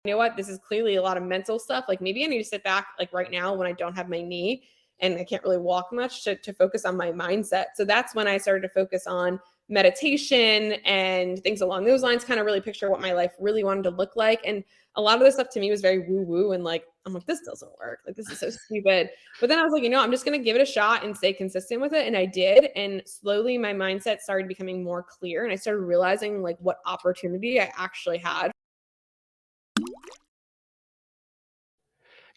you know what, this is clearly a lot of mental stuff. Like maybe I need to sit back like right now when I don't have my knee and I can't really walk much to focus on my mindset. So that's when I started to focus on meditation and things along those lines, kind of really picture what my life really wanted to look like. And a lot of this stuff to me was very woo woo and like, I'm like, this doesn't work. Like, this is so stupid. But then I was like, I'm just going to give it a shot and stay consistent with it. And I did. And slowly my mindset started becoming more clear. And I started realizing like what opportunity I actually had.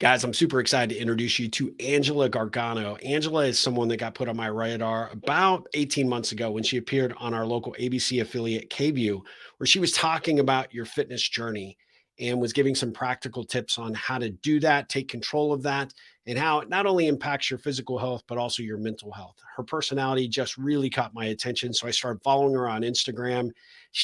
Guys, I'm super excited to introduce you to Angela Gargano. Angela is someone that got put on my radar about 18 months ago when she appeared on our local ABC affiliate, KView, where she was talking about your fitness journey and was giving some practical tips on how to do that, take control of that, and how it not only impacts your physical health, but also your mental health. Her personality just really caught my attention. So I started following her on Instagram,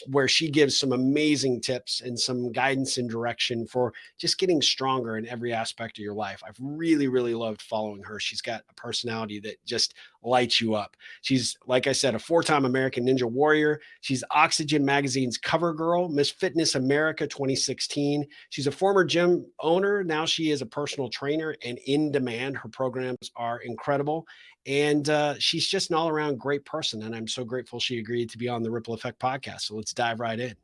where she gives some amazing tips and some guidance and direction for just getting stronger in every aspect of your life. I've really, really loved following her. She's got a personality that just lights you up. She's, like I said, a 4-time American Ninja Warrior. She's Oxygen Magazine's cover girl, Miss Fitness America 2016. She's a former gym owner. Now she is a personal trainer and in demand. Her programs are incredible. And she's just an all around great person. And I'm so grateful she agreed to be on the Ripple Effect podcast. So let's dive right in.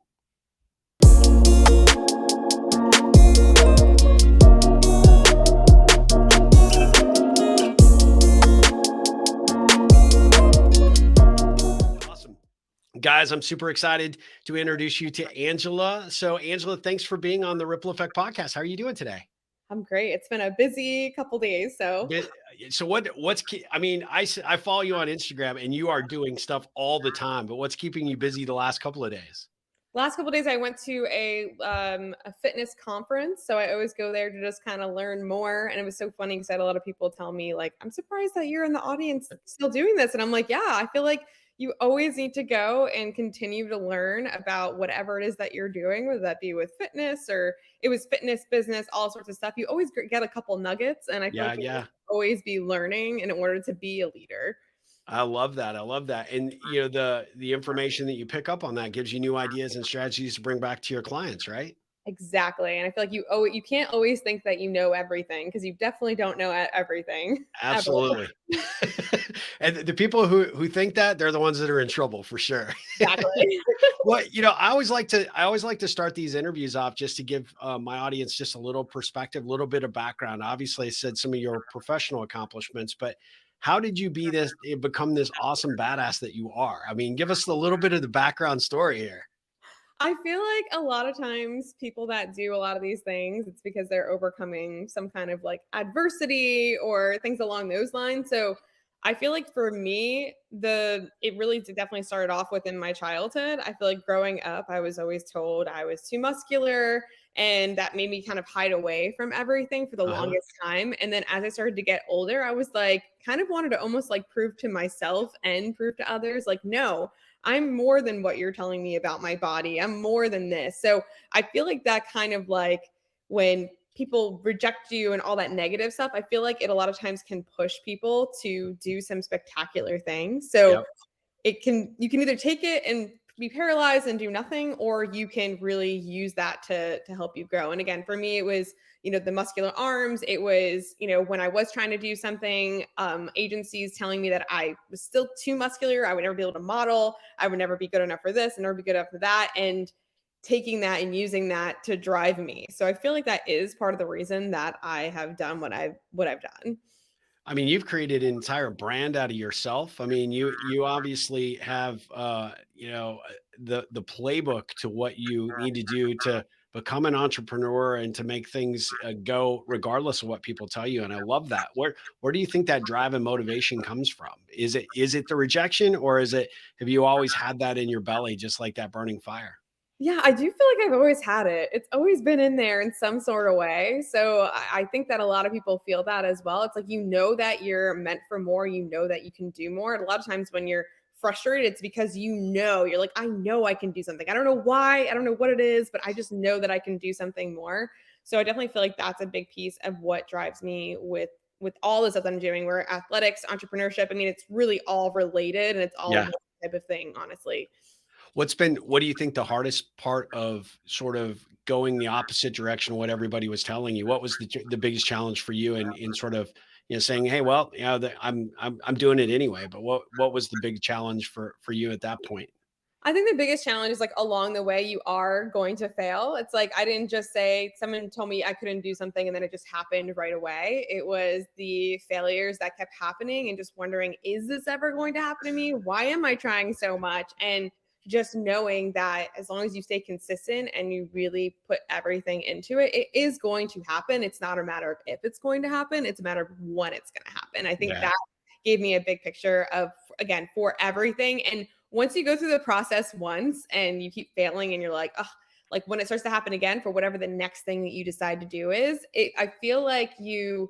Awesome. Guys, I'm super excited to introduce you to Angela. So, Angela, thanks for being on the Ripple Effect podcast. How are you doing today? I'm great. It's been a busy couple days. So So I follow you on Instagram and you are doing stuff all the time, but what's keeping you busy the last couple of days? last couple of days I went to a fitness conference. So I always go there to just kind of learn more. And it was so funny because I had a lot of people tell me like, I'm surprised that you're in the audience still doing this. And I'm like, yeah, I feel like you always need to go and continue to learn about whatever it is that you're doing, whether that be with fitness or it was fitness, business, all sorts of stuff. You always get a couple nuggets. And I feel Yeah, like you yeah. always be learning in order to be a leader. I love that. I love that. And the information that you pick up on that gives you new ideas and strategies to bring back to your clients, right? Exactly. And I feel like you can't always think that you know everything because you definitely don't know everything ever. Absolutely. And the people who think that, they're the ones that are in trouble for sure. Exactly. Well, I always like to start these interviews off just to give my audience just a little perspective, a little bit of background. Obviously, I said some of your professional accomplishments, but how did you become this awesome badass that you are? I mean, give us a little bit of the background story here. I feel like a lot of times people that do a lot of these things, it's because they're overcoming some kind of like adversity or things along those lines. So I feel like for me, it really definitely started off within my childhood. I feel like growing up, I was always told I was too muscular, and that made me kind of hide away from everything for the Uh-huh. longest time. And then as I started to get older, I was like, kind of wanted to almost like prove to myself and prove to others, like, no, I'm more than what you're telling me about my body. I'm more than this. So I feel like that kind of like when people reject you and all that negative stuff, I feel like it a lot of times can push people to do some spectacular things. So Yep. you can either take it and be paralyzed and do nothing, or you can really use that to help you grow. And again, for me, it was, the muscular arms. It was, when I was trying to do something, agencies telling me that I was still too muscular, I would never be able to model, I would never be good enough for this and never be good enough for that, and taking that and using that to drive me. So I feel like that is part of the reason that I have done what I've done. I mean, you've created an entire brand out of yourself. I mean, you obviously have the playbook to what you need to do to become an entrepreneur and to make things go regardless of what people tell you. And I love that. Where do you think that drive and motivation comes from? Is it the rejection, or have you always had that in your belly, just like that burning fire? Yeah, I do feel like I've always had it. It's always been in there in some sort of way. So I think that a lot of people feel that as well. It's like, that you're meant for more, that you can do more. And a lot of times when you're frustrated, it's because you're like, I know I can do something. I don't know why, I don't know what it is, but I just know that I can do something more. So I definitely feel like that's a big piece of what drives me with all the stuff that I'm doing, where athletics, entrepreneurship, I mean, it's really all related and it's all Yeah. one type of thing, honestly. What do you think the hardest part of sort of going the opposite direction of what everybody was telling you? What was the biggest challenge for you in sort of, saying, "Hey, well, I'm doing it anyway." But what was the big challenge for you at that point? I think the biggest challenge is like along the way, you are going to fail. It's like I didn't just say someone told me I couldn't do something and then it just happened right away. It was the failures that kept happening and just wondering, is this ever going to happen to me? Why am I trying so much? And just knowing that as long as you stay consistent and you really put everything into it, it is going to happen. It's not a matter of if it's going to happen, it's a matter of when it's going to happen. I think Yeah. that gave me a big picture of, again, for everything. And once you go through the process once and you keep failing and you're like, oh, like when it starts to happen again for whatever the next thing that you decide to do is, I feel like you're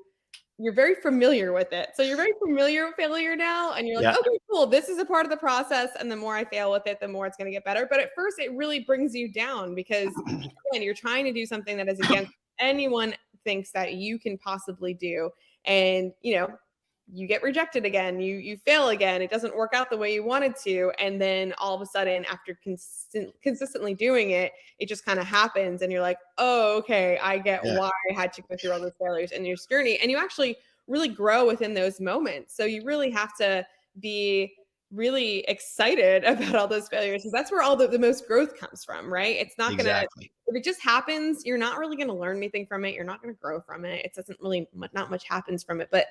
very familiar with it. So you're very familiar with failure now and you're like, Yeah. okay, cool. This is a part of the process. And the more I fail with it, the more it's going to get better. But at first it really brings you down because again, you're trying to do something that is against anyone thinks that you can possibly do. And you get rejected again, you fail again, it doesn't work out the way you wanted to, and then all of a sudden after consistently doing it, it just kind of happens and you're like, oh, okay, I get Yeah. why I had to go through all those failures in your journey, and you actually really grow within those moments. So you really have to be really excited about all those failures because that's where all the most growth comes from, right? It's not gonna, Exactly. if it just happens, you're not really going to learn anything from it. You're not going to grow from it. It doesn't really, not much happens from it. But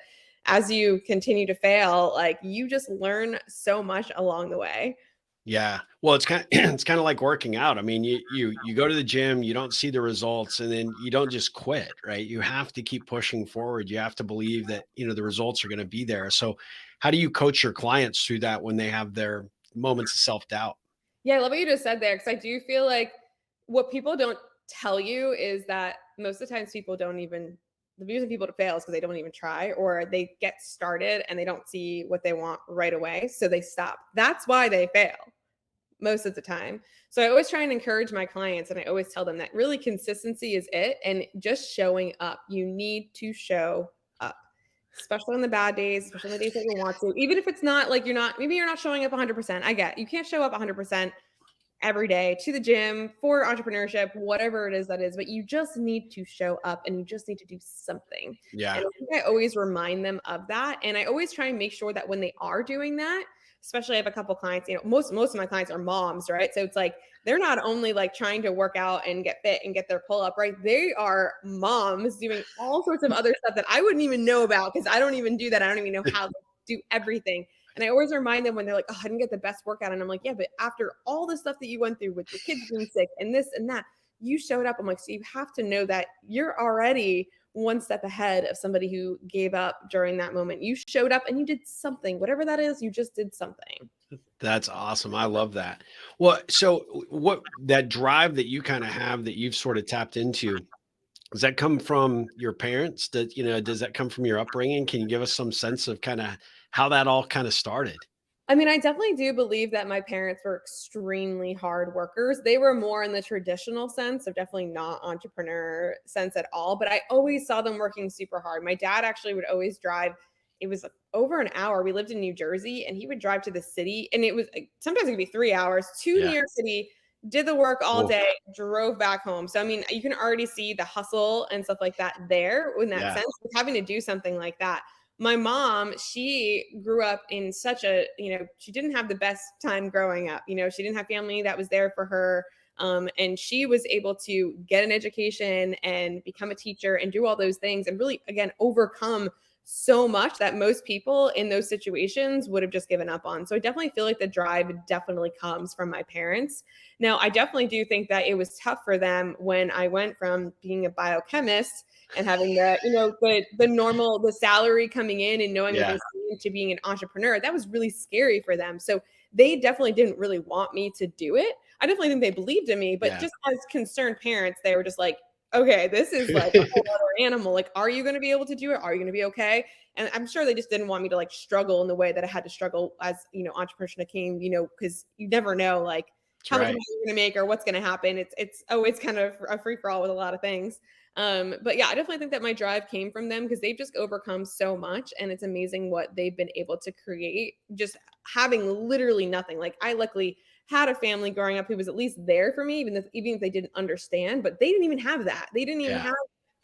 as you continue to fail, like you just learn so much along the way. Yeah. Well, it's kind of it's kind of like working out. I mean, you go to the gym, you don't see the results, and then you don't just quit, right? You have to keep pushing forward. You have to believe that, the results are going to be there. So, how do you coach your clients through that when they have their moments of self-doubt? Yeah, I love what you just said there because I do feel like what people don't tell you is that most of the times people don't even, the reason people fail is because they don't even try or they get started and they don't see what they want right away. So they stop. That's why they fail most of the time. So I always try and encourage my clients and I always tell them that really consistency is it and just showing up. You need to show up. Especially on the bad days, especially on the days that you want to. Even if it's not like maybe you're not showing up 100%. I get you can't show up 100% every day to the gym for entrepreneurship, whatever it is that is, but you just need to show up and you just need to do something. And Yeah. I think I always remind them of that. And I always try and make sure that when they are doing that, especially I have a couple clients, most of my clients are moms, right? So it's like they're not only like trying to work out and get fit and get their pull up, right? They are moms doing all sorts of other stuff that I wouldn't even know about because I don't even do that. I don't even know how to do everything. And I always remind them when they're like, oh, I didn't get the best workout. And I'm like, yeah, but after all the stuff that you went through with your kids being sick and this and that, you showed up. I'm like, so you have to know that you're already one step ahead of somebody who gave up during that moment. You showed up and you did something, whatever that is, you just did something. That's awesome. I love that. Well, so what that drive that you kind of have that you've sort of tapped into, does that come from your parents? Does that come from your upbringing? Can you give us some sense of kind of how that all kind of started? I mean, I definitely do believe that my parents were extremely hard workers. They were more in the traditional sense of definitely not entrepreneur sense at all, but I always saw them working super hard. My dad actually would always drive. It was like over an hour. We lived in New Jersey and he would drive to the city and it was like, sometimes it could be 3 hours to New Yeah. York City, did the work all Cool. day, drove back home. So, I mean, you can already see the hustle and stuff like that there in that Yeah. sense, having to do something like that. My mom, she grew up in such a, she didn't have the best time growing up. She didn't have family that was there for her. And she was able to get an education and become a teacher and do all those things and really, again, overcome so much that most people in those situations would have just given up on. So I definitely feel like the drive definitely comes from my parents. Now, I definitely do think that it was tough for them when I went from being a biochemist and having the normal, the salary coming in and knowing what Yeah. they're seeing to being an entrepreneur. That was really scary for them. So they definitely didn't really want me to do it. I definitely think they believed in me, but Yeah. just as concerned parents, they were just like, okay, this is like a whole other animal. Like, are you going to be able to do it? Are you going to be okay? And I'm sure they just didn't want me to like struggle in the way that I had to struggle as, entrepreneurship came, because you never know like That's how much money right. you're going to make or what's going to happen. It's always kind of a free for all with a lot of things. But yeah, I definitely think that my drive came from them because they've just overcome so much and it's amazing what they've been able to create just having literally nothing. Like I luckily had a family growing up who was at least there for me, even if they didn't understand, but they didn't even have that. They didn't even Yeah. have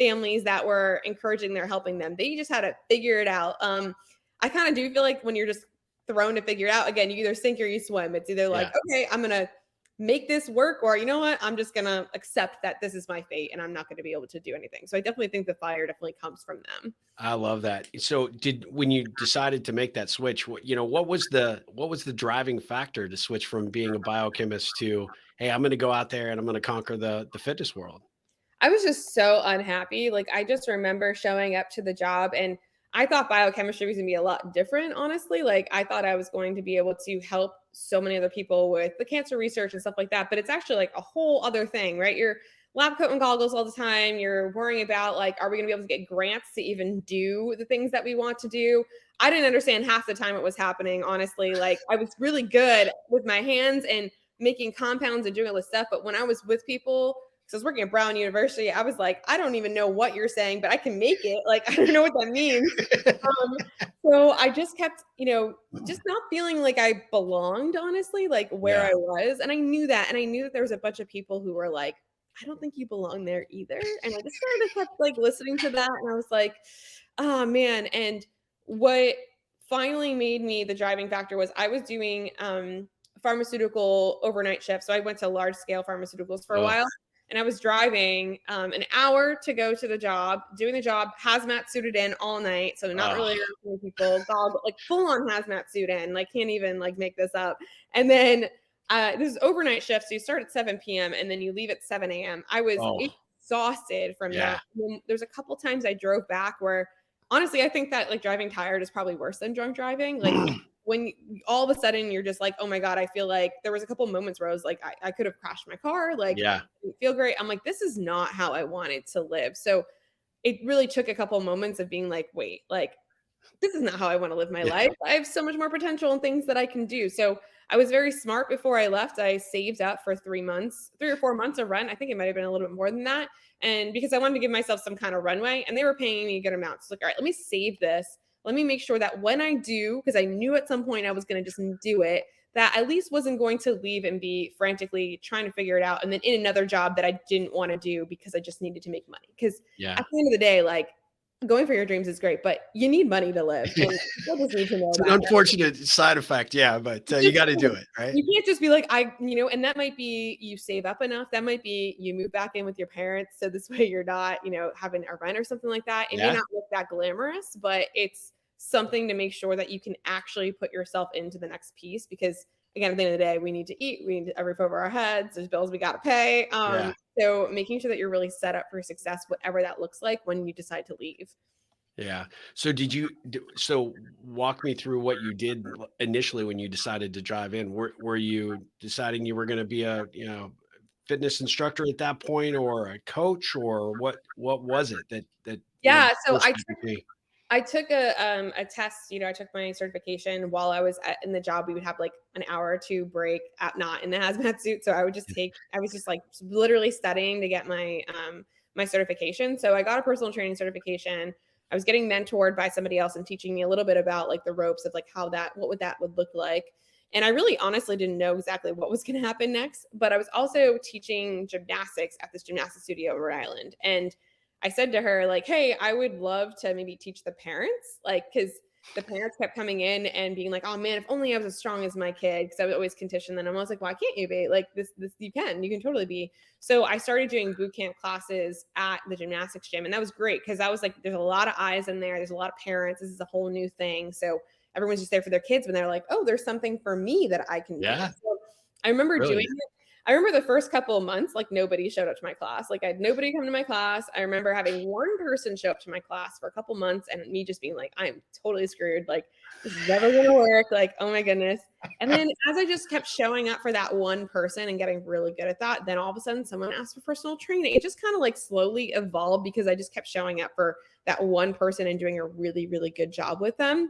families that were encouraging, they're helping them. They just had to figure it out. I kind of do feel like when you're just thrown to figure it out, again, you either sink or you swim. It's either like, Yeah. okay, I'm going to make this work, or you know what, I'm just going to accept that this is my fate and I'm not going to be able to do anything. So I definitely think the fire definitely comes from them. I love that. So when you decided to make that switch, what was the driving factor to switch from being a biochemist to, hey, I'm going to go out there and I'm going to conquer the fitness world? I was just so unhappy. Like, I just remember showing up to the job and I thought biochemistry was going to be a lot different, honestly. Like, I thought I was going to be able to help so many other people with the cancer research and stuff like that. But it's actually like a whole other thing, right? You're lab coat and goggles all the time. You're worrying about, like, are we going to be able to get grants to even do the things that we want to do? I didn't understand half the time it was happening, honestly. Like, I was really good with my hands and making compounds and doing all this stuff. But when I was with people, because I was working at Brown University, I was like, I don't even know what you're saying, but I can make it. Like, I don't know what that means. So I just kept, just not feeling like I belonged, honestly, like where Yeah. I was. And I knew that. And I knew that there was a bunch of people who were like, I don't think you belong there either. And I just kind of kept like listening to that. And I was like, oh man. And what finally made me the driving factor was I was doing pharmaceutical overnight shifts. So I went to large scale pharmaceuticals for a Oh, while. And I was driving an hour to go to the job, doing the job, hazmat suited in all night. So not really oh, around people, like full on hazmat suit in, like can't even like make this up. And then this is overnight shift. So you start at 7 p.m. and then you leave at 7 a.m. I was oh, exhausted from yeah. that. And there's a couple times I drove back where honestly, I think that like driving tired is probably worse than drunk driving. Like when all of a sudden you're just like, oh my God, I feel like there was a couple moments where I was like, I could have crashed my car. Like, Yeah. didn't feel great. I'm like, this is not how I wanted to live. So it really took a couple moments of being like, wait, like, this is not how I want to live my Yeah. life. I have so much more potential and things that I can do. So I was very smart before I left. I saved up for 3 or 4 months of rent. I think it might have been a little bit more than that. And because I wanted to give myself some kind of runway and they were paying me a good amount. So like, all right, let me save this. Let me make sure that when I do, because I knew at some point I was going to just do it, that at least wasn't going to leave and be frantically trying to figure it out. And then in another job that I didn't want to do because I just needed to make money. Because Yeah. at the end of the day, like, going for your dreams is great, but you need money to live. And people just need to know It's an that. unfortunate side effect. Yeah. But you got to do it. Right. You can't just be like, and that might be you save up enough. That might be you move back in with your parents. So this way you're not, having a rent or something like that. It may Yeah. not look that glamorous, but it's something to make sure that you can actually put yourself into the next piece. Because again, at the end of the day, we need to eat, we need a roof over our heads, there's bills we got to pay. Yeah. So making sure that you're really set up for success, whatever that looks like when you decide to leave. Yeah. So so walk me through what you did initially when you decided to drive in. Were you deciding you were going to be a, fitness instructor at that point or a coach or what was it that Yeah. So forced you to be? I took a test, I took my certification while I was in the job. We would have like an hour or two break not in the hazmat suit. So I was just like literally studying to get my certification. So I got a personal training certification. I was getting mentored by somebody else and teaching me a little bit about like the ropes of like what that would look like. And I really honestly didn't know exactly what was going to happen next, but I was also teaching gymnastics at this gymnastics studio in Rhode Island. And I said to her, like, hey, I would love to maybe teach the parents, like, because the parents kept coming in and being like, oh man, if only I was as strong as my kid. Because I would always condition them. I was like, why can't you be? Like, this, you can totally be. So I started doing boot camp classes at the gymnastics gym. And that was great because I was like, there's a lot of eyes in there. There's a lot of parents. This is a whole new thing. So everyone's just there for their kids when they're like, oh, there's something for me that I can do. Yeah. So I remember doing Really? it. I remember the first couple of months, like nobody showed up to my class. Like I had nobody come to my class. I remember having one person show up to my class for a couple months and me just being like, I'm totally screwed. Like this is never going to work. Like, oh my goodness. And then as I just kept showing up for that one person and getting really good at that, then all of a sudden someone asked for personal training. It just kind of like slowly evolved because I just kept showing up for that one person and doing a really, really good job with them.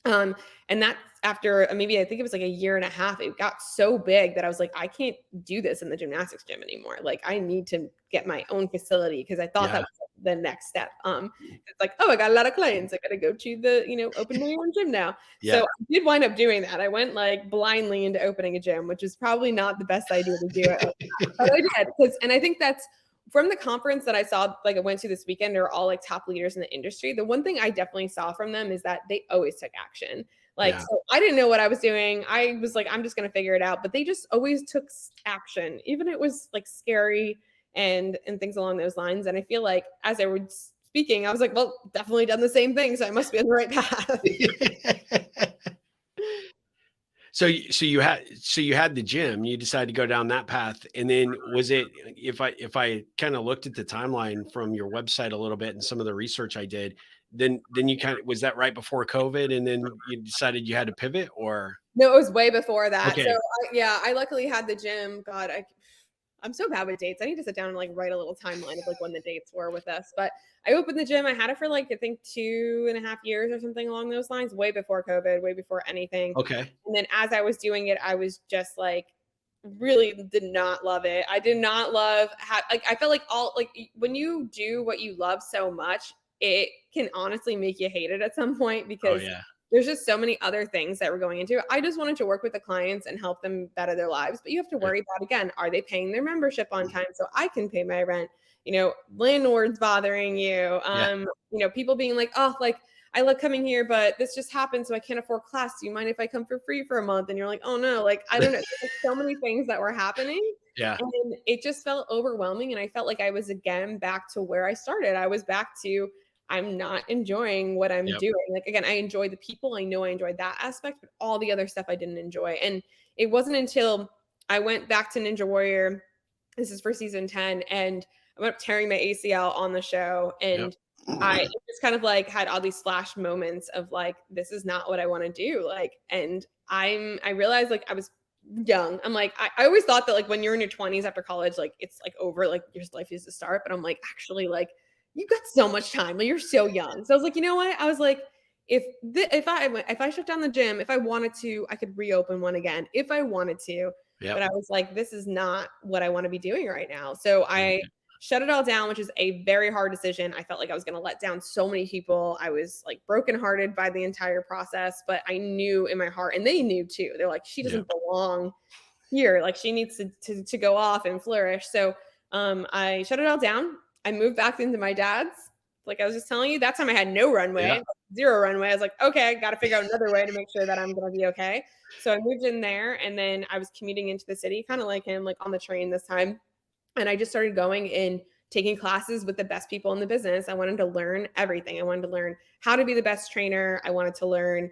And that after maybe I think it was like a year and a half, it got so big that I was like, I can't do this in the gymnastics gym anymore. Like I need to get my own facility because I thought that Yeah. was the next step. It's like, oh, I got a lot of clients. I got to go to the, open my own gym now. Yeah. So I did wind up doing that. I went like blindly into opening a gym, which is probably not the best idea to do it. But I did, and I think that's from the conference that I saw, like I went to this weekend, they're all like top leaders in the industry. The one thing I definitely saw from them is that they always took action. Like, Yeah. so I didn't know what I was doing. I was like, I'm just going to figure it out. But they just always took action, even if it was like scary and things along those lines. And I feel like as I was speaking, I was like, well, definitely done the same thing. So I must be on the right path. So you had the gym, you decided to go down that path. And then was it, if I kind of looked at the timeline from your website a little bit and some of the research I did, then you kind of, was that right before COVID? And then you decided you had to pivot, or? No, it was way before that. Okay. So I luckily had the gym. God, I'm so bad with dates. I need to sit down and like write a little timeline of like when the dates were with us. But I opened the gym. I had it for like, I think 2.5 years or something along those lines, way before COVID, way before anything. Okay. And then as I was doing it, I was just like, really did not love it. I did not love like, I felt like when you do what you love so much, it can honestly make you hate it at some point, because there's just so many other things that we're going into. I just wanted to work with the clients and help them better their lives. But you have to worry about, again, are they paying their membership on time so I can pay my rent? Landlords bothering you. People being like, oh, like, I love coming here, but this just happened, so I can't afford class. Do you mind if I come for free for a month? And you're like, oh no, like, I don't know. There's so many things that were happening. Yeah. And it just felt overwhelming. And I felt like I was again back to where I started. I was back to, I'm not enjoying what I'm doing. Like, again, I enjoy the people. I know I enjoyed that aspect, but all the other stuff I didn't enjoy. And it wasn't until I went back to Ninja Warrior, this is for season 10, and I went up tearing my ACL on the show. And I just kind of like had all these flash moments of like, this is not what I want to do. Like, and I realized like I was young. I'm like, I always thought that like when you're in your 20s after college, like it's like over, like your life is to start. But I'm like, actually, like, you've got so much time. Like, you're so young. So I was like, you know what? I was like, if I shut down the gym, if I wanted to, I could reopen one again if I wanted to. But I was like, this is not what I want to be doing right now. So I shut it all down, which is a very hard decision. I felt like I was going to let down so many people. I was like brokenhearted by the entire process, but I knew in my heart, and they knew too. They're like, she doesn't belong here. Like, she needs to go off and flourish. So I shut it all down. I moved back into my dad's. Like I was just telling you, that time I had no runway, zero runway. I was like, okay, I got to figure out another way to make sure that I'm going to be okay. So I moved in there, and then I was commuting into the city, kind of like him, like on the train this time. And I just started going and taking classes with the best people in the business. I wanted to learn everything. I wanted to learn how to be the best trainer. I wanted to learn,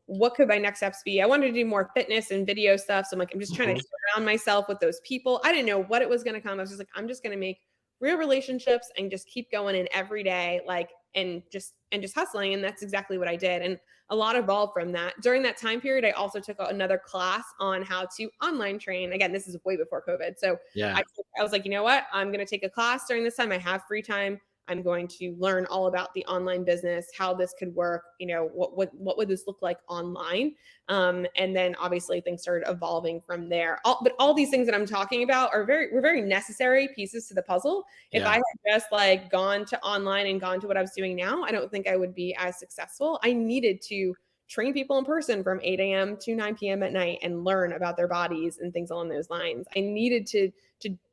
what could my next steps be? I wanted to do more fitness and video stuff. So I'm like, I'm just trying to surround myself with those people. I didn't know what it was going to come. I was just like, I'm just going to make real relationships and just keep going in every day, like, and just hustling. And that's exactly what I did. And a lot evolved from that. During that time period, I also took another class on how to online train. Again, this is way before COVID. So I was like, you know what? I'm going to take a class during this time. I have free time. I'm going to learn all about the online business, how this could work, what would this look like online? And then obviously things started evolving from there. But all these things that I'm talking about were very necessary pieces to the puzzle. If I had just like gone to online and gone to what I was doing now, I don't think I would be as successful. I needed to train people in person from 8 a.m. to 9 p.m. at night and learn about their bodies and things along those lines. I needed to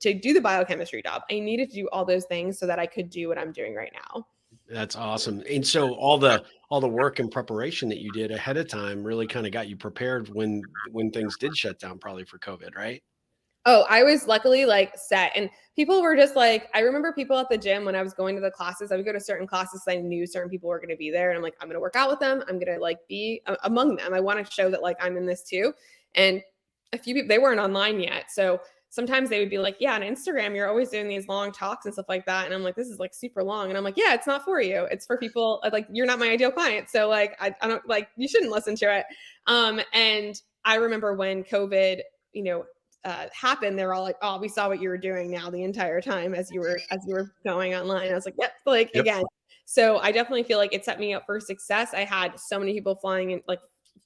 do the biochemistry job. I needed to do all those things so that I could do what I'm doing right now. That's awesome. And so all the work and preparation that you did ahead of time really kind of got you prepared when things did shut down, probably for COVID, right? Oh, I was luckily like set, and people were just like, I remember people at the gym when I was going to the classes, I would go to certain classes. I knew certain people were going to be there, and I'm like, I'm going to work out with them. I'm going to like be among them. I want to show that like I'm in this too. And a few people, they weren't online yet. So sometimes they would be like, yeah, on Instagram, you're always doing these long talks and stuff like that. And I'm like, this is like super long. And I'm like, yeah, it's not for you. It's for people like, you're not my ideal client. So like, I don't like, you shouldn't listen to it. And I remember when COVID, happened, they were all like, oh, we saw what you were doing now the entire time as you were going online. I was like, yep, again. So I definitely feel like it set me up for success. I had so many people flying in, like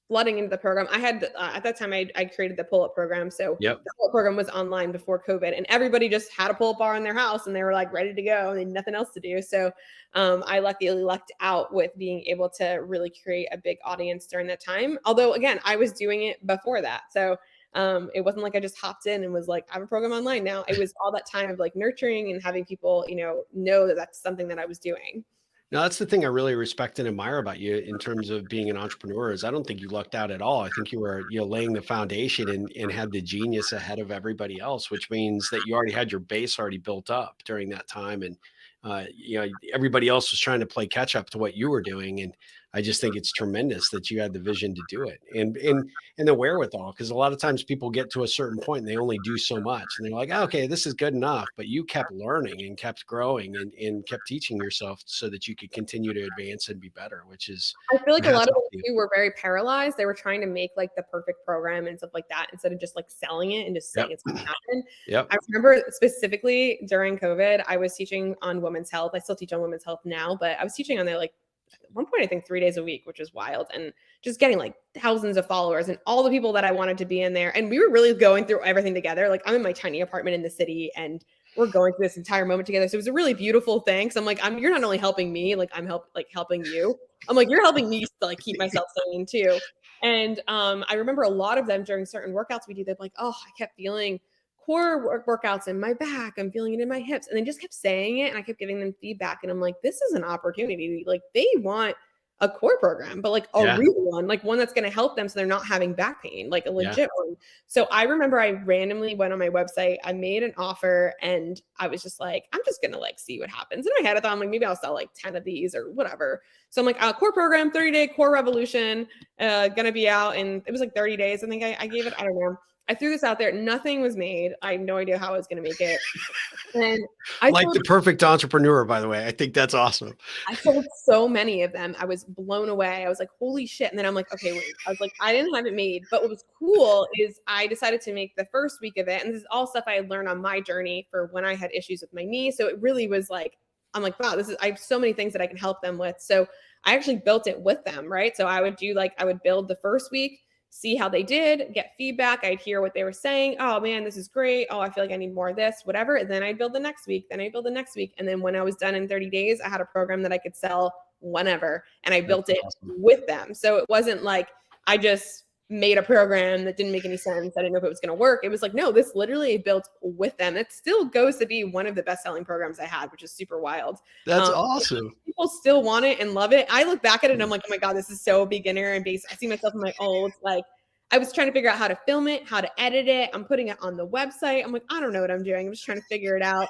flooding into the program. I had at that time I created the pull-up program. So Yep. the pull-up program was online before COVID, and everybody just had a pull-up bar in their house, and they were like ready to go, and they had nothing else to do. So I luckily lucked out with being able to really create a big audience during that time. Although again, I was doing it before that. So it wasn't like I just hopped in and was like, I have a program online now. It was all that time of like nurturing and having people, know that that's something that I was doing. Now, that's the thing I really respect and admire about you in terms of being an entrepreneur is I don't think you lucked out at all. I think you were, laying the foundation and had the genius ahead of everybody else, which means that you already had your base already built up during that time. And, everybody else was trying to play catch up to what you were doing. And I just think it's tremendous that you had the vision to do it and the wherewithal. Because a lot of times people get to a certain point and they only do so much and they're like, "Oh, okay, this is good enough." But you kept learning and kept growing and kept teaching yourself so that you could continue to advance and be better, which is I feel like a lot hats of off them to you. too were very paralyzed. They were trying to make like the perfect program and stuff like that instead of just like selling it and just saying Yep. it's going to happen. Yep. I remember specifically during COVID, I was teaching on women's health. I still teach on women's health now, but I was teaching on there like at one point, I think 3 days a week, which is wild. And just getting like thousands of followers and all the people that I wanted to be in there. And we were really going through everything together. Like I'm in my tiny apartment in the city and we're going through this entire moment together. So it was a really beautiful thing. So I'm like, you're not only helping me, like I'm helping you. I'm like, you're helping me to like keep myself sane too. And I remember a lot of them during certain workouts we do, they're like, oh, I kept feeling core workouts in my back. I'm feeling it in my hips. And they just kept saying it. And I kept giving them feedback. And I'm like, this is an opportunity. Like they want a core program, but like a Yeah. real one, like one that's going to help them so they're not having back pain, like a Yeah. legit one. So I remember I randomly went on my website, I made an offer and I was just like, I'm just going to like see what happens. In my head, I thought I'm like, maybe I'll sell like 10 of these or whatever. So I'm like, core program, 30-day core revolution, going to be out. And it was like 30 days. I think I gave it, I don't know. I threw this out there. Nothing was made. I had no idea how I was going to make it. And I Like told the perfect entrepreneur, by the way. I think that's awesome. I sold so many of them. I was blown away. I was like, holy shit. And then I'm like, okay, wait. I was like, I didn't have it made. But what was cool is I decided to make the first week of it. And this is all stuff I had learned on my journey for when I had issues with my knee. So it really was like, I'm like, wow, I have so many things that I can help them with. So I actually built it with them, right? So I would build the first week, see how they did, get feedback. I'd hear what they were saying. Oh man, this is great. Oh, I feel like I need more of this, whatever. And then I'd build the next week. Then I build the next week. And then when I was done in 30 days, I had a program that I could sell whenever. And I built it with them. So it wasn't like I just made a program that didn't make any sense. I didn't know if it was going to work. It was like, no, this literally built with them. It still goes to be one of the best selling programs I had, which is super wild. That's awesome. People still want it and love it. I look back at it and I'm like, oh my God, this is so beginner and basic. I see myself in my old, like, I was trying to figure out how to film it, how to edit it. I'm putting it on the website. I'm like, I don't know what I'm doing. I'm just trying to figure it out.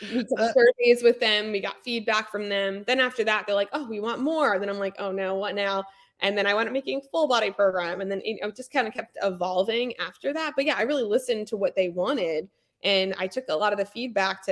We took surveys with them. We got feedback from them. Then after that, they're like, oh, we want more. Then I'm like, oh no, what now? And then I wound up making full body program. And then it just kind of kept evolving after that. But yeah, I really listened to what they wanted. And I took a lot of the feedback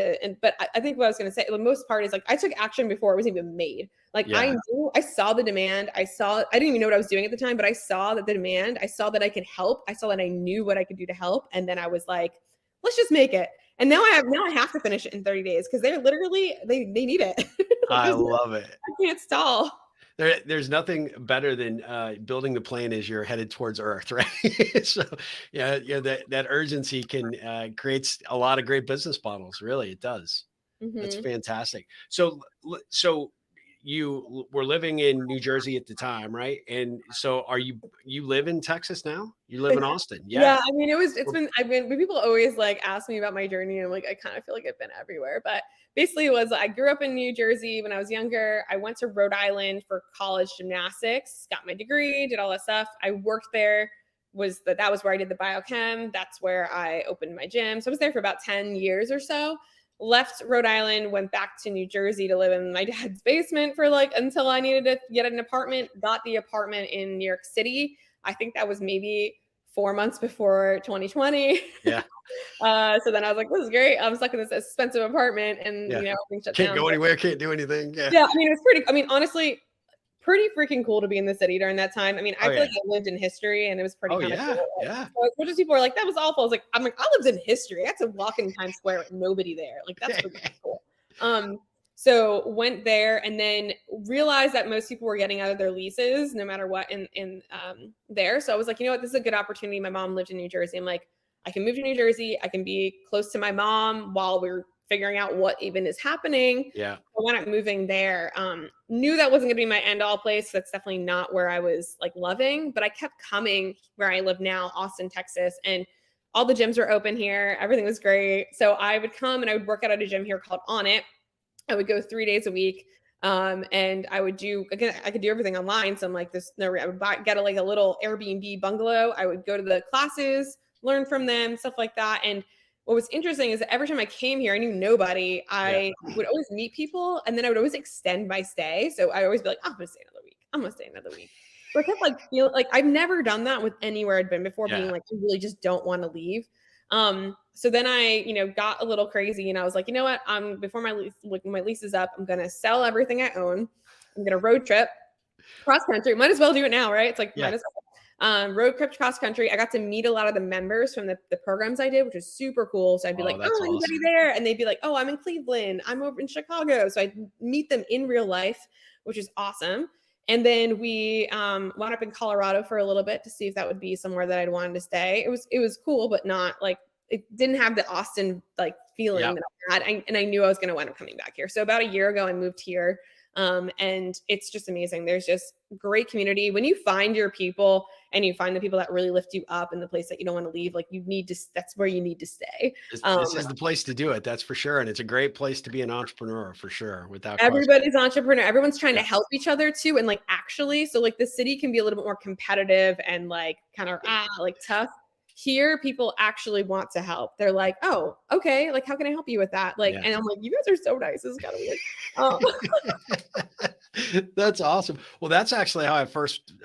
but I think what I was going to say, the most part is like, I took action before it was even made. Like I saw the demand. I didn't even know what I was doing at the time, but I saw that the demand, I saw that I could help. I saw that I knew what I could do to help. And then I was like, let's just make it. And now I have to finish it in 30 days because they're literally, they need it. I love it. I can't stall. There's nothing better than building the plane as you're headed towards Earth, right? So, that urgency can creates a lot of great business models. Really, it does. That's fantastic. So you were living in New Jersey at the time, right? And so you live in Texas now? You live in Austin? Yeah. I mean, when people always like ask me about my journey, and I'm like, I kind of feel like I've been everywhere, but basically it was, I grew up in New Jersey when I was younger. I went to Rhode Island for college gymnastics, got my degree, did all that stuff. I worked there. That was where I did the biochem. That's where I opened my gym. So I was there for about 10 years or so. Left Rhode Island, went back to New Jersey to live in my dad's basement for until I needed to get an apartment. Got the apartment in New York City. I think that was maybe 4 months before 2020. Yeah. So then I was like, this is great. I'm stuck in this expensive apartment and everything shut down. Can't go anywhere, can't do anything. Yeah. I mean, honestly, pretty freaking cool to be in the city during that time. I mean, I feel like I lived in history and it was pretty cool. Yeah. So as much as people are like, that was awful. I lived in history. I had to walk in Times Square with nobody there. Like that's pretty cool. So went there and then realized that most people were getting out of their leases no matter what in there. So I was like, you know what, this is a good opportunity. My mom lived in New Jersey. I'm like, I can move to New Jersey. I can be close to my mom while we're figuring out what even is happening. Yeah. I went up moving there. Knew that wasn't gonna be my end all place. That's definitely not where I was like loving, but I kept coming where I live now, Austin, Texas, and all the gyms were open here. Everything was great. So I would come and I would work out at a gym here called On It. I would go 3 days a week. And I would do, again, I could do everything online. So I'm like, I would get like a little Airbnb bungalow. I would go to the classes, learn from them, stuff like that. And what was interesting is that every time I came here, I knew nobody. I would always meet people, and then I would always extend my stay. So I always be like, I'm going to stay another week. I'm going to stay another week. So I kept like feel like I've never done that with anywhere I'd been before, being like, I really just don't want to leave. So then I, got a little crazy, and I was like, you know what? Before my lease is up, I'm going to sell everything I own. I'm going to road trip cross country. Might as well do it now, right? It's like, might as well. Road trip cross country. I got to meet a lot of the members from the programs I did, which was super cool. So I'd be like, oh, anybody there? And they'd be like, oh, I'm in Cleveland. I'm over in Chicago. So I'd meet them in real life, which is awesome. And then we wound up in Colorado for a little bit to see if that would be somewhere that I'd wanted to stay. It was cool, but not like, it didn't have the Austin like feeling that I had. And I knew I was going to wind up coming back here. So about a year ago, I moved here. And it's just amazing. There's just great community. When you find your people and you find the people that really lift you up in the place that you don't want to leave, like that's where you need to stay. This is the place to do it. That's for sure. And it's a great place to be an entrepreneur for sure. Without everybody's entrepreneur. Everyone's trying to help each other too. And like, actually, so like the city can be a little bit more competitive and like kind of like tough. Here, people actually want to help. They're like, oh, okay. Like, how can I help you with that? Like, and I'm like, you guys are so nice. This is kind of weird. That's awesome. Well, that's actually how I first,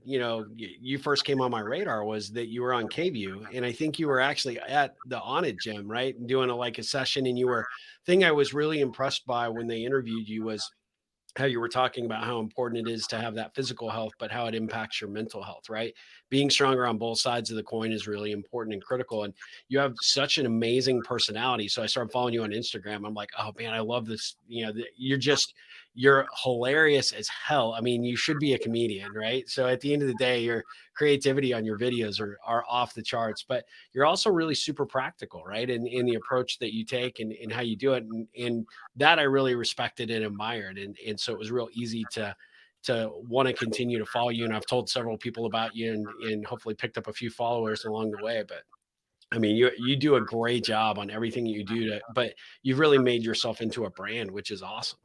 you first came on my radar, was that you were on KView. And I think you were actually at the On It gym, right? And doing a session. And thing I was really impressed by when they interviewed you was how you were talking about how important it is to have that physical health, but how it impacts your mental health, right? Being stronger on both sides of the coin is really important and critical. And you have such an amazing personality. So I started following you on Instagram. I'm like, oh man, I love this. You're hilarious as hell. I mean, you should be a comedian, right? So at the end of the day, your creativity on your videos are off the charts, but you're also really super practical, right? In the approach that you take and how you do it. And that I really respected and admired. And so it was real easy to want to continue to follow you. And I've told several people about you and hopefully picked up a few followers along the way. But I mean, you do a great job on everything you do but you've really made yourself into a brand, which is awesome.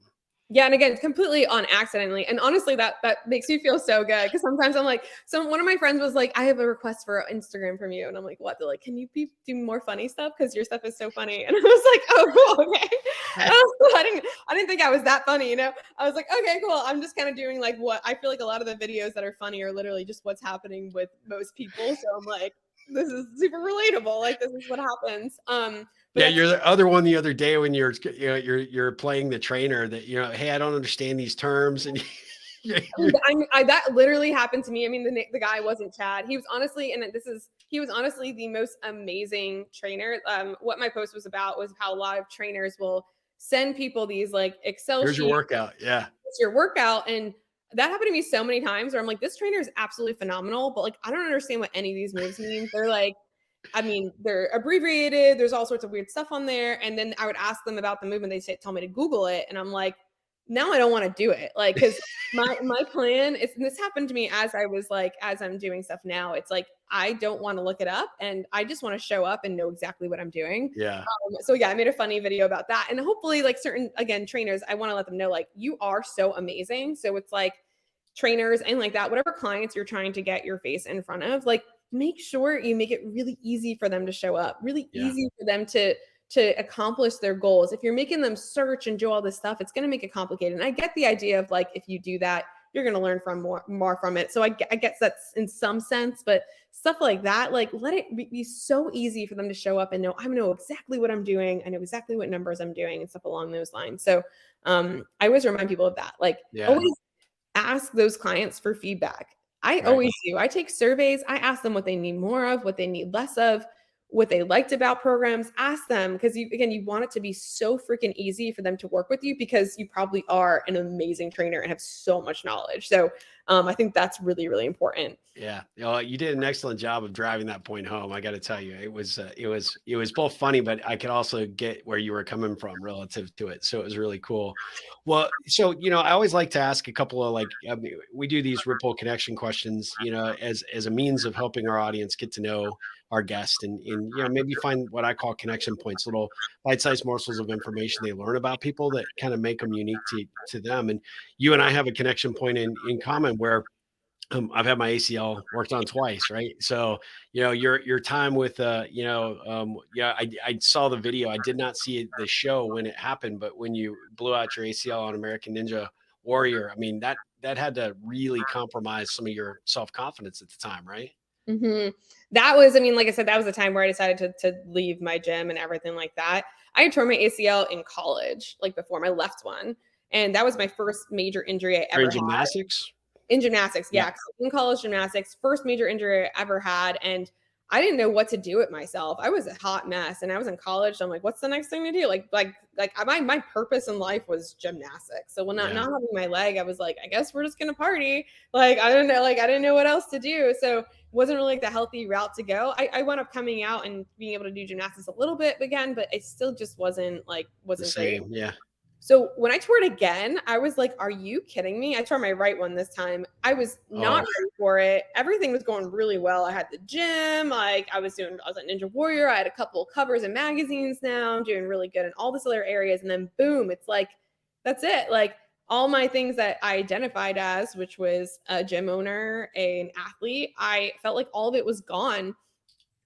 Yeah. And again, completely on accidentally. And honestly, that makes me feel so good. Cause sometimes I'm like, one of my friends was like, I have a request for Instagram from you. And I'm like, what? They're like, can you do more funny stuff? Cause your stuff is so funny. And I was like, oh, cool. Okay. I didn't think I was that funny. I was like, okay, cool. I'm just kind of doing like what I feel like a lot of the videos that are funny are literally just what's happening with most people. So I'm like, this is super relatable. Like, this is what happens. Yeah, you're the other one the other day when you're playing the trainer that, hey, I don't understand these terms. And that literally happened to me. I mean, the guy wasn't Chad. He was honestly, the most amazing trainer. What my post was about was how a lot of trainers will send people these like Excel sheets. Here's your workout. Yeah. It's your workout. And that happened to me so many times where I'm like, this trainer is absolutely phenomenal, but like, I don't understand what any of these moves mean. They're like, I mean, they're abbreviated. There's all sorts of weird stuff on there. And then I would ask them about the move and they tell me to Google it. And I'm like, now I don't want to do it. Like, cause my plan is, and this happened to me as I'm doing stuff now, it's like, I don't want to look it up and I just want to show up and know exactly what I'm doing. Yeah. So yeah, I made a funny video about that. And hopefully like certain, again, trainers, I want to let them know, like, you are so amazing. So it's like trainers and like that, whatever clients you're trying to get your face in front of, like, make sure you make it really easy for them to show up, really easy for them to accomplish their goals. If you're making them search and do all this stuff, it's going to make it complicated. And I get the idea of like, if you do that, you're going to learn from more from it. So I guess that's in some sense, but stuff like that, like, let it be so easy for them to show up and know, I know exactly what I'm doing. I know exactly what numbers I'm doing and stuff along those lines. So I always remind people of that. Like, always ask those clients for feedback. I always do. I take surveys. I ask them what they need more of, what they need less of, what they liked about programs. Ask them, because you want it to be so freaking easy for them to work with you, because you probably are an amazing trainer and have so much knowledge. So I think that's really, really important. Yeah, you did an excellent job of driving that point home. I got to tell you, it was both funny, but I could also get where you were coming from relative to it. So it was really cool. Well, so I always like to ask a couple of we do these ripple connection questions, as a means of helping our audience get to know our guest and maybe find what I call connection points, little bite-sized morsels of information they learn about people that kind of make them unique to them. And you and I have a connection point in common where I've had my ACL worked on twice, right? So, your time with, yeah, I saw the video. I did not see the show when it happened, but when you blew out your ACL on American Ninja Warrior, I mean, that had to really compromise some of your self confidence at the time, right? Hmm. That was, I mean, like I said, that was the time where I decided to leave my gym and everything like that. I had torn my ACL in college, like before my left one. And that was my first major injury I You're ever in had. gymnastics. In gymnastics, Yeah, yeah. 'Cause in college gymnastics, first major injury I ever had, and I didn't know what to do with myself. I was a hot mess, and I was in college. So I'm like, what's the next thing to do? My purpose in life was gymnastics. So when not yeah, having my leg, I was like, I guess we're just gonna party. Like I don't know, like I didn't know what else to do. So it wasn't really like the healthy route to go. I wound up coming out and being able to do gymnastics a little bit again, but it still just the wasn't great. same. Yeah, So when I toured again, I was like, "Are you kidding me?" I tore my right one this time. I was not oh, ready for it. Everything was going really well. I had the gym, like I was at Ninja Warrior. I had a couple of covers in magazines now. I'm doing really good in all these other areas. And then boom, it's like, that's it. Like all my things that I identified as, which was a gym owner, an athlete, I felt like all of it was gone.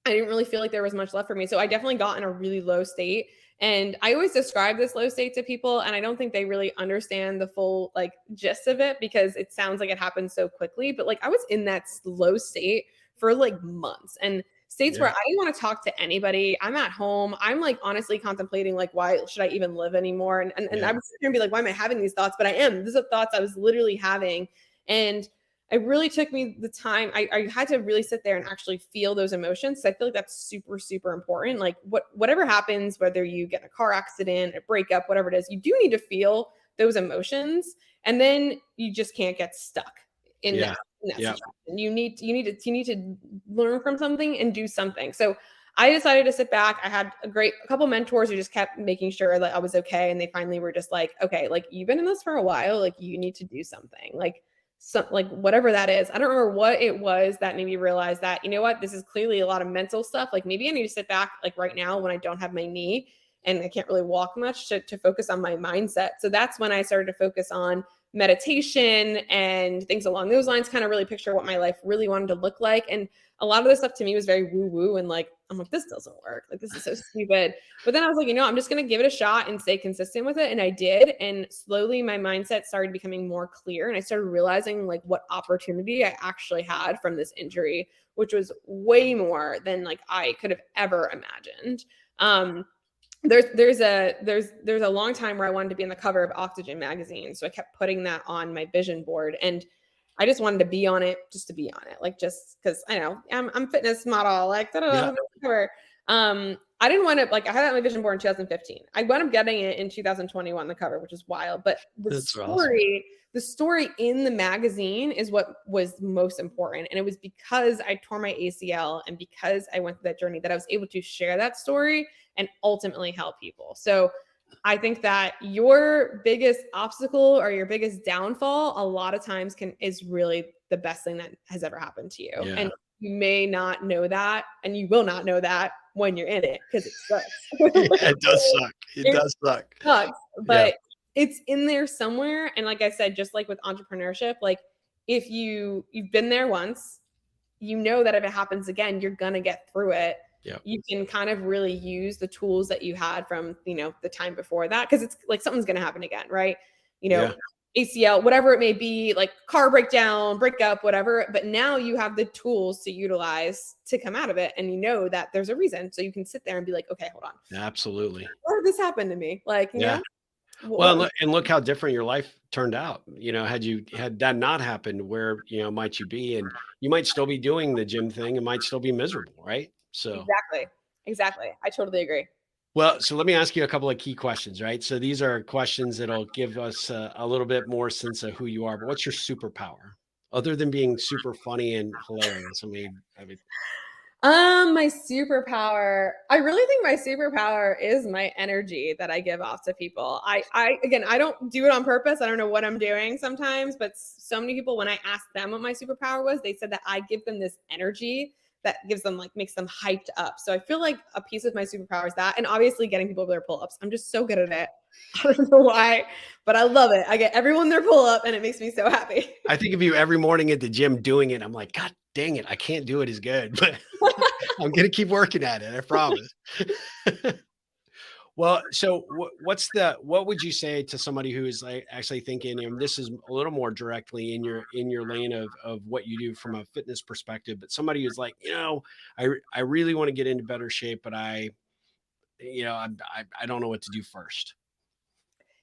I didn't really feel like there was much left for me. So I definitely got in a really low state. And I always describe this low state to people, and I don't think they really understand the full like gist of it, because it sounds like it happened so quickly. But like I was in that low state for like months, and states where yeah, I didn't want to talk to anybody. I'm at home. I'm like honestly contemplating like, why should I even live anymore? And I yeah, would sit here and be like, why am I having these thoughts? But I am. These are thoughts I was literally having. And it really took me the time. I had to really sit there and actually feel those emotions. So I feel like that's super, super important. Like whatever happens, whether you get in a car accident, a breakup, whatever it is, you do need to feel those emotions. And then you just can't get stuck in yeah, that yeah. situation. You need to learn from something and do something. So I decided to sit back. I had a couple mentors who just kept making sure that I was okay. And they finally were just like, okay, like you've been in this for a while, like you need to do something. Like whatever that is. I don't remember what it was that made me realize that, you know what, this is clearly a lot of mental stuff. Like maybe I need to sit back like right now when I don't have my knee and I can't really walk much to focus on my mindset. So that's when I started to focus on meditation and things along those lines, kind of really picture what my life really wanted to look like. And a lot of this stuff to me was very woo woo and like, I'm like, this doesn't work. Like, this is so stupid. But then I was like, I'm just going to give it a shot and stay consistent with it. And I did. And slowly my mindset started becoming more clear. And I started realizing like what opportunity I actually had from this injury, which was way more than like I could have ever imagined. There's a long time where I wanted to be on the cover of Oxygen Magazine. So I kept putting that on my vision board. And I just wanted to be on it just to be on it. Like just because I know I'm fitness model, like Yeah, cover. I didn't want to like I had that on my vision board in 2015. I wound up getting it in 2021, the cover, which is wild. But that's awesome. the story in the magazine is what was most important. And it was because I tore my ACL and because I went through that journey that I was able to share that story and ultimately help people. So I think that your biggest obstacle or your biggest downfall a lot of times is really the best thing that has ever happened to you. Yeah, And you may not know that, and you will not know that when you're in it, because it yeah. sucks. It does suck. It It does suck. sucks, Yeah, but it's in there somewhere. And like I said, just like with entrepreneurship, like if you've been there once, you know that if it happens again, you're gonna get through it. yeah, You can kind of really use the tools that you had from, the time before that, because it's like something's gonna happen again, right? You know, yeah. ACL, whatever it may be, like car breakdown, breakup, whatever. But now you have the tools to utilize to come out of it, and you know that there's a reason. So you can sit there and be like, okay, hold on, Absolutely. why did this happen to me? Like, Yeah. Well, what? and look how different your life turned out. Had that not happened, where, might you be? And you might still be doing the gym thing and might still be miserable, right? So, Exactly. Exactly. I totally agree. Well, so let me ask you a couple of key questions, right? So these are questions that'll give us a little bit more sense of who you are. But what's your superpower, other than being super funny and hilarious? I mean, My superpower, I really think my superpower is my energy that I give off to people. Again, I don't do it on purpose. I don't know what I'm doing sometimes, but so many people, when I asked them what my superpower was, they said that I give them this energy that gives them like, makes them hyped up. So I feel like a piece of my superpower is that, and obviously getting people over their pull-ups. I'm just so good at it. I don't know why, but I love it. I get everyone their pull-up and it makes me so happy. I think of you every morning at the gym doing it. I'm like, God dang it, I can't do it as good, but I'm gonna keep working at it. I promise. Well, so what would you say to somebody who is like actually thinking, and this is a little more directly in your lane of what you do from a fitness perspective, but somebody who's like, I really want to get into better shape, but I don't know what to do first.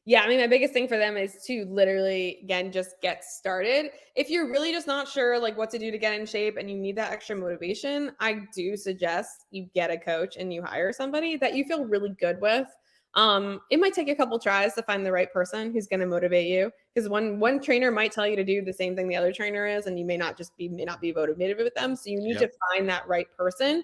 Yeah, I mean, my biggest thing for them is to literally, again, just get started. If you're really just not sure like what to do to get in shape and you need that extra motivation, I do suggest you get a coach and you hire somebody that you feel really good with. It might take a couple tries to find the right person who's going to motivate you, because one trainer might tell you to do the same thing the other trainer is, and you may not be motivated with them. So you need Yep. to find that right person.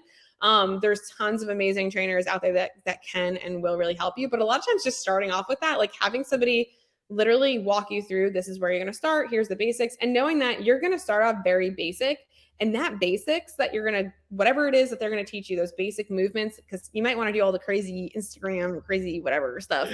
There's tons of amazing trainers out there that can and will really help you. But a lot of times just starting off with that, like having somebody literally walk you through, this is where you're going to start, here's the basics, and knowing that you're going to start off very basic, and that basics that you're going to, whatever it is that they're going to teach you, those basic movements, because you might want to do all the crazy Instagram, crazy whatever stuff.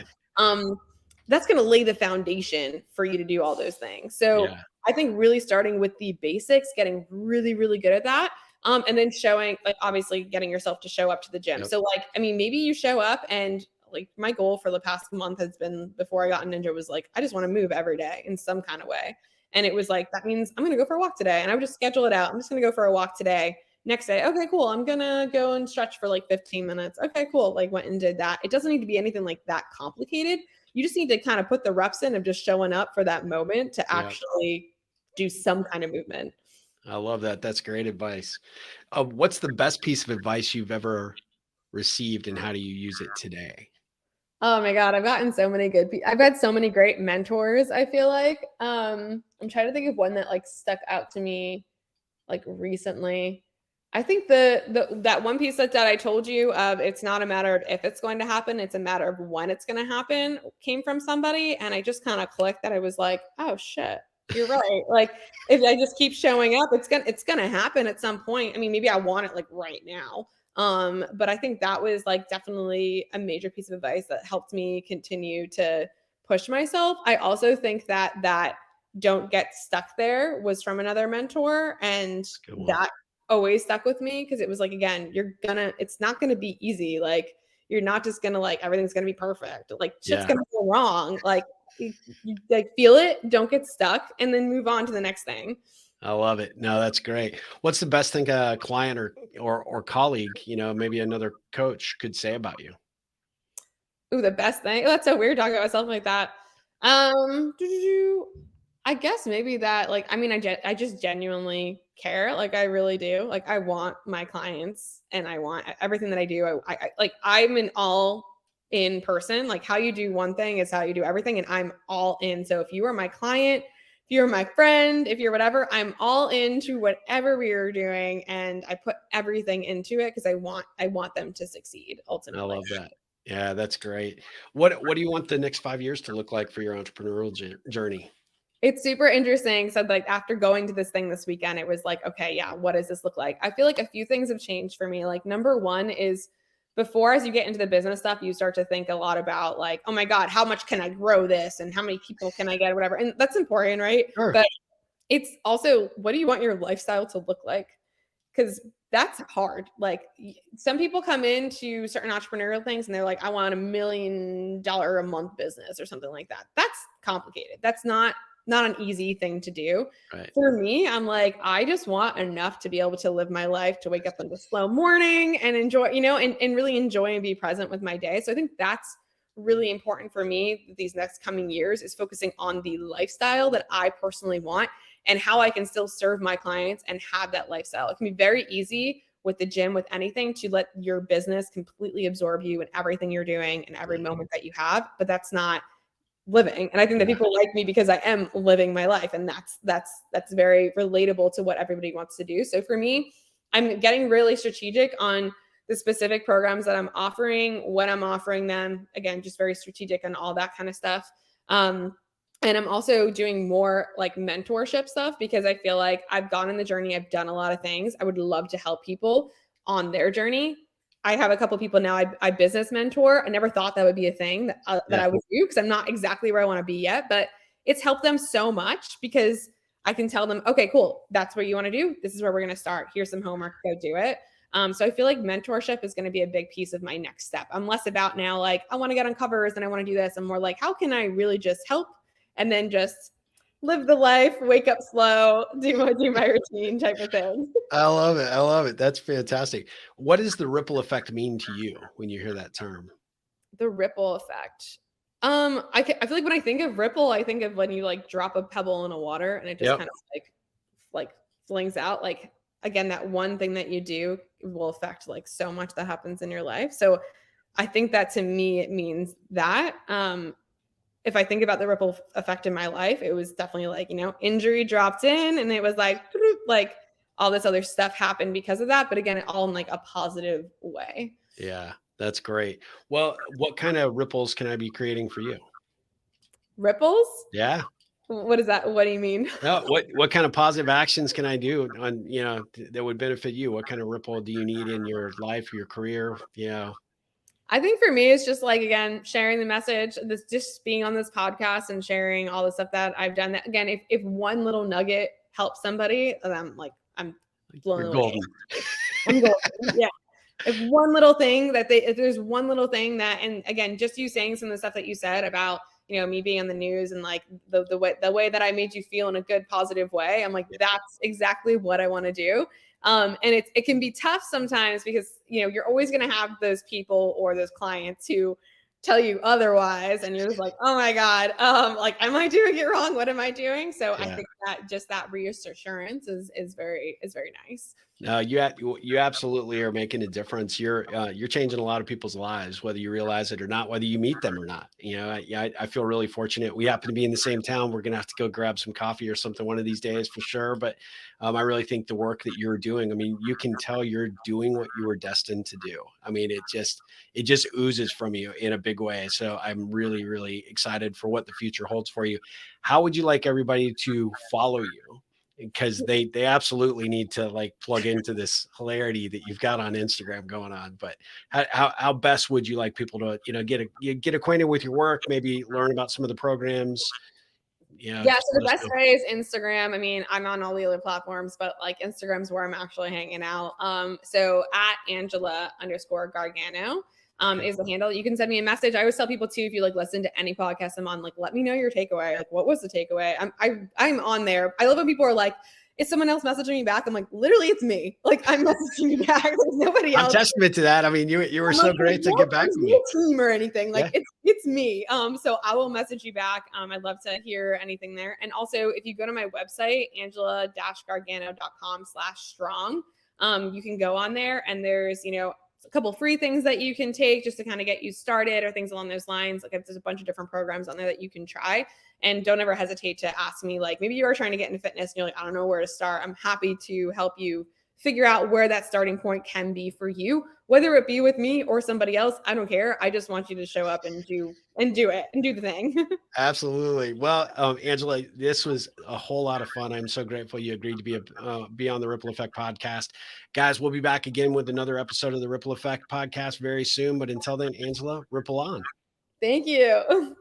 That's going to lay the foundation for you to do all those things. So Yeah. I think really starting with the basics, getting really, really good at that. And then showing, like, obviously getting yourself to show up to the gym. Yep. So like, I mean, maybe you show up, and like my goal for the past month has been, before I got in Ninja, was like, I just want to move every day in some kind of way. And it was like, that means I'm going to go for a walk today. And I would just schedule it out. I'm just going to go for a walk today. Next day, okay, cool. I'm going to go and stretch for like 15 minutes. Okay, cool. Like went and did that. It doesn't need to be anything like that complicated. You just need to kind of put the reps in of just showing up for that moment to Yep. actually do some kind of movement. I love that. That's great advice. What's the best piece of advice you've ever received, and how do you use it today? Oh my God, I've gotten so many I've had so many great mentors, I feel like. I'm trying to think of one that like stuck out to me like recently. I think that one piece that I told you of, it's not a matter of if it's going to happen, it's a matter of when it's going to happen, came from somebody, and I just kind of clicked that I was like, oh shit, you're right. Like if I just keep showing up, it's gonna happen at some point. I mean, maybe I want it like right now. But I think that was like definitely a major piece of advice that helped me continue to push myself. I also think that don't get stuck there was from another mentor, and That's a good one. that always stuck with me, because it was like, again, it's not gonna be easy. Like you're not just gonna like everything's gonna be perfect. Like shit's Yeah. gonna go wrong. Like you like feel it, don't get stuck, and then move on to the next thing. I love it. No, that's great. What's the best thing a client or colleague, maybe another coach could say about you? Ooh, the best thing. That's so weird talking about something like that. I guess maybe that, like, I mean, I just genuinely care. Like, I really do. Like, I want my clients, and I want everything that I do. Like, I'm an all in person. Like, how you do one thing is how you do everything, and I'm all in. So if you are my client, if you're my friend, if you're whatever, I'm all into whatever we are doing, and I put everything into it because I want them to succeed I ultimately. love that. Yeah, that's great. What do you want the next 5 years to look like for your entrepreneurial journey? It's super interesting. So like after going to this thing this weekend, it was like, okay, yeah, what does this look like? I feel like a few things have changed for me. Like number one is, before, as you get into the business stuff, you start to think a lot about like, oh my God, how much can I grow this? And how many people can I get, or whatever. And that's important, right? Sure. But it's also, what do you want your lifestyle to look like? Because that's hard. Like some people come into certain entrepreneurial things and they're like, I want $1 million a month business or something like that. That's complicated. That's not an easy thing to do. Right. For me, I'm like, I just want enough to be able to live my life, to wake up in the slow morning and enjoy, and really enjoy and be present with my day. So I think that's really important for me these next coming years, is focusing on the lifestyle that I personally want, and how I can still serve my clients and have that lifestyle. It can be very easy with the gym, with anything, to let your business completely absorb you and everything you're doing and every moment that you have. But that's not living. And I think that people like me because I am living my life. And that's very relatable to what everybody wants to do. So for me, I'm getting really strategic on the specific programs that I'm offering, when I'm offering them. Again, just very strategic and all that kind of stuff. And I'm also doing more like mentorship stuff because I feel like I've gone on the journey. I've done a lot of things. I would love to help people on their journey. I have a couple of people now I business mentor. I never thought that would be a thing that I would do because I'm not exactly where I want to be yet, but it's helped them so much because I can tell them, okay, cool. That's what you want to do. This is where we're going to start. Here's some homework. Go do it. So I feel like mentorship is going to be a big piece of my next step. I'm less about now, like, I want to get on covers and I want to do this. I'm more like, how can I really just help and then just live the life, wake up slow, do my routine type of thing. I love it. I love it. That's fantastic. What does the ripple effect mean to you when you hear that term? The ripple effect. I feel like when I think of ripple, I think of when you like drop a pebble in a water and it just kind of like flings out. Like, again, that one thing that you do will affect like so much that happens in your life. So I think that to me, it means that, if I think about the ripple effect in my life, it was definitely like, injury dropped in and it was like all this other stuff happened because of that. But again, all in like a positive way. Yeah, that's great. Well, what kind of ripples can I be creating for you? Ripples? Yeah. What is that? What do you mean? No, what kind of positive actions can I do on, that would benefit you? What kind of ripple do you need in your life, your career? I think for me, it's just like, again, sharing the message, this just being on this podcast and sharing all the stuff that I've done. That again, if one little nugget helps somebody, then I'm blown away. Golden. I'm golden. Yeah. If there's one little thing that, and again, just you saying some of the stuff that you said about, me being on the news and like the way that I made you feel in a good, positive way. I'm like, that's exactly what I want to do. And it can be tough sometimes because, you're always going to have those people or those clients who tell you otherwise. And you're just like, oh my God, am I doing it wrong? What am I doing? So I think that just that reassurance is very nice. No, you absolutely are making a difference. You're changing a lot of people's lives, whether you realize it or not, whether you meet them or not. I feel really fortunate. We happen to be in the same town. We're going to have to go grab some coffee or something one of these days for sure. But I really think the work that you're doing, you can tell you're doing what you were destined to do. It just oozes from you in a big way. So I'm really, really excited for what the future holds for you. How would you like everybody to follow you? Because they absolutely need to like plug into this hilarity that you've got on Instagram going on. But how best would you like people to, get acquainted with your work, maybe learn about some of the programs? So the best way is Instagram. I'm on all the other platforms, but like Instagram's where I'm actually hanging out. So at Angela_Gargano. Is the handle. You can send me a message. I always tell people too, if you like listen to any podcast I'm on, like, let me know your takeaway. Like, what was the takeaway? I'm on there. I love when people are like, is someone else messaging me back? I'm like, literally, it's me. Like, I'm messaging you back. There's nobody else. I'm testament to that. You were so great to get back to me. Team or anything. Like, it's me. So I will message you back. I'd love to hear anything there. And also, if you go to my website, angela-gargano.com/strong, you can go on there and there's, a couple free things that you can take just to kind of get you started or things along those lines. Like, there's a bunch of different programs on there that you can try, and don't ever hesitate to ask me, like, maybe you are trying to get into fitness and you're like, I don't know where to start. I'm happy to help you figure out where that starting point can be for you, whether it be with me or somebody else. I don't care. I just want you to show up and do it and do the thing. Absolutely. Well, Angela, this was a whole lot of fun. I'm so grateful you agreed to be on the Ripple Effect podcast. Guys, we'll be back again with another episode of the Ripple Effect podcast very soon. But until then, Angela, ripple on. Thank you.